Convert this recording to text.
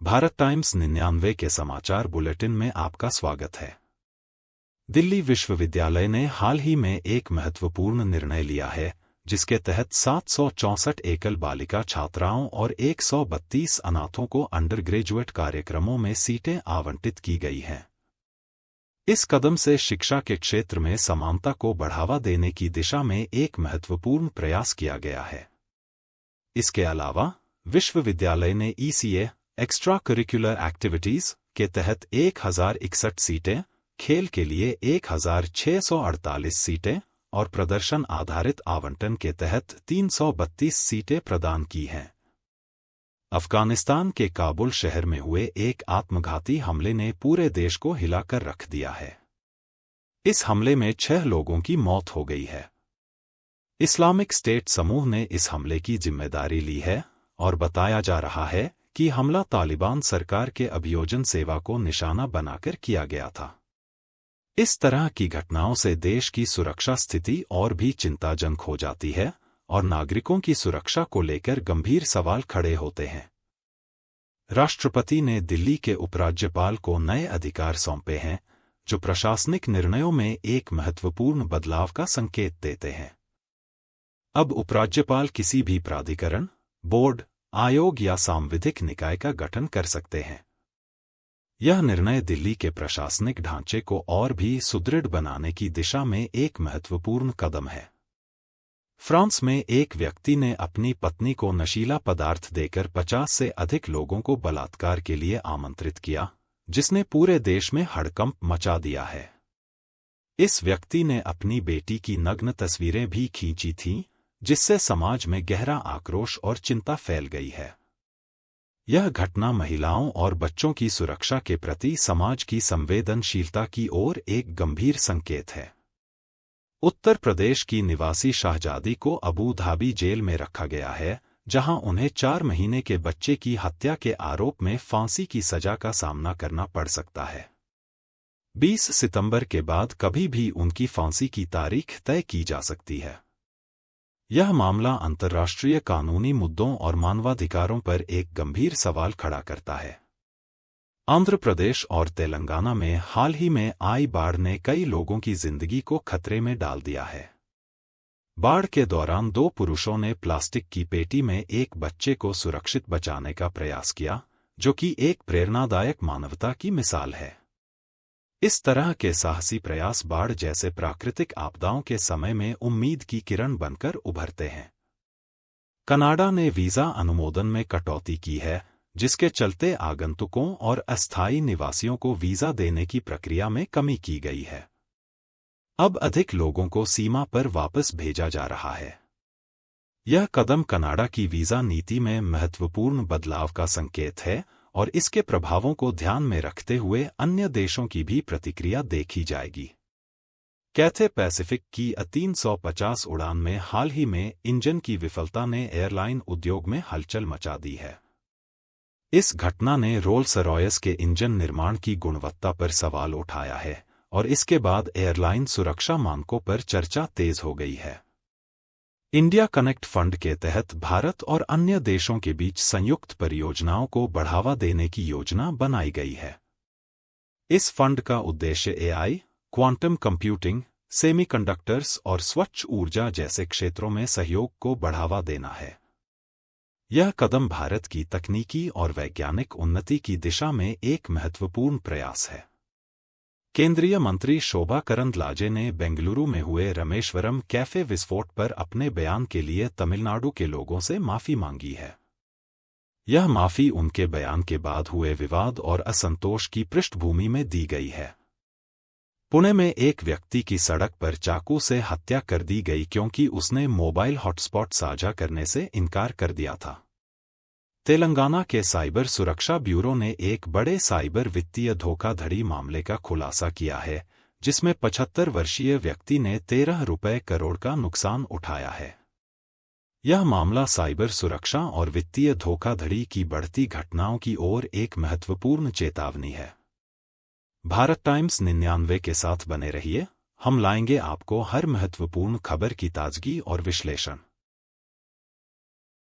Bharat times 99 के समाचार bulletin में आपका स्वागत है। दिल्ली विश्वविद्यालय ने हाल ही में एक महत्वपूर्ण निर्णय लिया है, जिसके तहत 764 एकल बालिका छात्राओं और 132 अनाथों को अंडर ग्रेजुएट कार्यक्रमों में सीटें आवंटित की गई हैं। इस कदम से शिक्षा के क्षेत्र में समानता को बढ़ावा देने की दिशा में एक महत्वपूर्ण प्रयास किया गया है। इसके अलावा विश्वविद्यालय ने ECA एक्स्ट्रा करिकुलर एक्टिविटीज के तहत 1061 सीटें, खेल के लिए 1648 सीटें और प्रदर्शन आधारित आवंटन के तहत 332 सीटें प्रदान की हैं। अफगानिस्तान के काबुल शहर में हुए एक आत्मघाती हमले ने पूरे देश को हिलाकर रख दिया है। इस हमले में 6 लोगों की मौत हो गई है। इस्लामिक स्टेट समूह ने इस हमले की जिम्मेदारी ली है और बताया जा रहा है कि हमला तालिबान सरकार के अभियोजन सेवा को निशाना बनाकर किया गया था। इस तरह की घटनाओं से देश की सुरक्षा स्थिति और भी चिंताजनक हो जाती है और नागरिकों की सुरक्षा को लेकर गंभीर सवाल खड़े होते हैं। राष्ट्रपति ने दिल्ली के उपराज्यपाल को नए अधिकार सौंपे हैं, जो प्रशासनिक निर्णयों में एक महत्वपूर्ण बदलाव का संकेत देते हैं। अब उपराज्यपाल किसी भी प्राधिकरण, बोर्ड, आयोग या सांविधिक निकाय का गठन कर सकते हैं। यह निर्णय दिल्ली के प्रशासनिक ढांचे को और भी सुदृढ़ बनाने की दिशा में एक महत्वपूर्ण कदम है। फ्रांस में एक व्यक्ति ने अपनी पत्नी को नशीला पदार्थ देकर 50 से अधिक लोगों को बलात्कार के लिए आमंत्रित किया, जिसने पूरे देश में हड़कंप मचा दिया है। इस व्यक्ति ने अपनी बेटी की नग्न तस्वीरें भी खींची थीं, जिससे समाज में गहरा आक्रोश और चिंता फैल गई है। यह घटना महिलाओं और बच्चों की सुरक्षा के प्रति समाज की संवेदनशीलता की ओर एक गंभीर संकेत है। उत्तर प्रदेश की निवासी शाहजादी को अबू धाबी जेल में रखा गया है, जहां उन्हें 4 महीने के बच्चे की हत्या के आरोप में फांसी की सजा का सामना करना पड़ सकता है। 20 सितंबर के बाद कभी भी उनकी फांसी की तारीख तय की जा सकती है। यह मामला अंतर्राष्ट्रीय कानूनी मुद्दों और मानवाधिकारों पर एक गंभीर सवाल खड़ा करता है। आंध्र प्रदेश और तेलंगाना में हाल ही में आई बाढ़ ने कई लोगों की जिंदगी को खतरे में डाल दिया है। बाढ़ के दौरान 2 पुरुषों ने प्लास्टिक की पेटी में एक बच्चे को सुरक्षित बचाने का प्रयास किया, जो कि एक प्रेरणादायक मानवता की मिसाल है। इस तरह के साहसी प्रयास बाढ़ जैसे प्राकृतिक आपदाओं के समय में उम्मीद की किरण बनकर उभरते हैं। कनाडा ने वीजा अनुमोदन में कटौती की है, जिसके चलते आगंतुकों और अस्थायी निवासियों को वीजा देने की प्रक्रिया में कमी की गई है। अब अधिक लोगों को सीमा पर वापस भेजा जा रहा है। यह कदम कनाडा की वीजा नीति में महत्वपूर्ण बदलाव का संकेत है और इसके प्रभावों को ध्यान में रखते हुए अन्य देशों की भी प्रतिक्रिया देखी जाएगी। कैथे पैसिफिक की 350 उड़ान में हाल ही में इंजन की विफलता ने एयरलाइन उद्योग में हलचल मचा दी है। इस घटना ने रोल्स रॉयस के इंजन निर्माण की गुणवत्ता पर सवाल उठाया है और इसके बाद एयरलाइन सुरक्षा मानकों पर चर्चा तेज हो गई है। इंडिया कनेक्ट फंड के तहत भारत और अन्य देशों के बीच संयुक्त परियोजनाओं को बढ़ावा देने की योजना बनाई गई है। इस फंड का उद्देश्य AI, क्वांटम कंप्यूटिंग, सेमीकंडक्टर्स और स्वच्छ ऊर्जा जैसे क्षेत्रों में सहयोग को बढ़ावा देना है। यह कदम भारत की तकनीकी और वैज्ञानिक उन्नति की दिशा में एक महत्वपूर्ण प्रयास है। केंद्रीय मंत्री शोभा करंदलाजे ने बेंगलुरु में हुए रामेश्वरम कैफे विस्फोट पर अपने बयान के लिए तमिलनाडु के लोगों से माफी मांगी है। यह माफी उनके बयान के बाद हुए विवाद और असंतोष की पृष्ठभूमि में दी गई है। पुणे में एक व्यक्ति की सड़क पर चाकू से हत्या कर दी गई क्योंकि उसने मोबाइल हॉटस्पॉट साझा करने से इनकार कर दिया था। तेलंगाना के साइबर सुरक्षा ब्यूरो ने एक बड़े साइबर वित्तीय धोखाधड़ी मामले का खुलासा किया है, जिसमें 75 वर्षीय व्यक्ति ने 13 रुपये करोड़ का नुकसान उठाया है। यह मामला साइबर सुरक्षा और वित्तीय धोखाधड़ी की बढ़ती घटनाओं की ओर एक महत्वपूर्ण चेतावनी है। भारत टाइम्स 99 के साथ बने रहिए, हम लाएंगे आपको हर महत्वपूर्ण खबर की ताजगी और विश्लेषण।